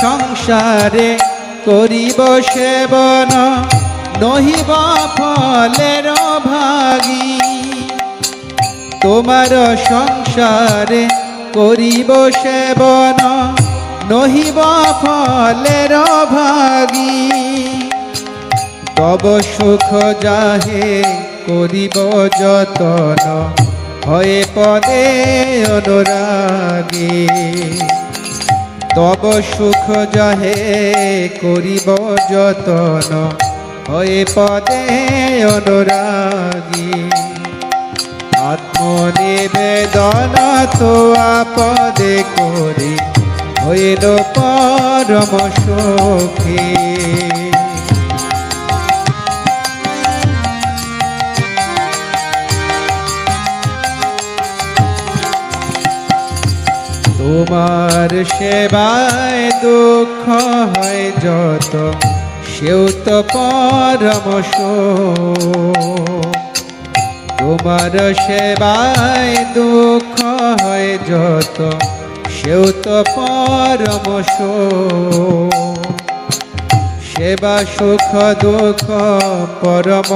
সংসারে করিব সেবন নহিব ফলের ভাগী। তোমার সংসারে করিব সেবন নহিব ফলের ভাগী। তব সুখ যাহে করিব যতন হয়ে পদে অনুরাগী। তব সুখ যাহে করিব যতন হয়ে পদে অনুরাগী। আত্মনিবেদন তো আপদে করি হইল পরম সুখী। তোমার সেবায় দুঃখ হয় যত সেও তো পরম সুখ। তোমার সেবায় দুঃখ হয় যত সেও তো পরম সুখ। সেবা সুখ দুঃখ পরম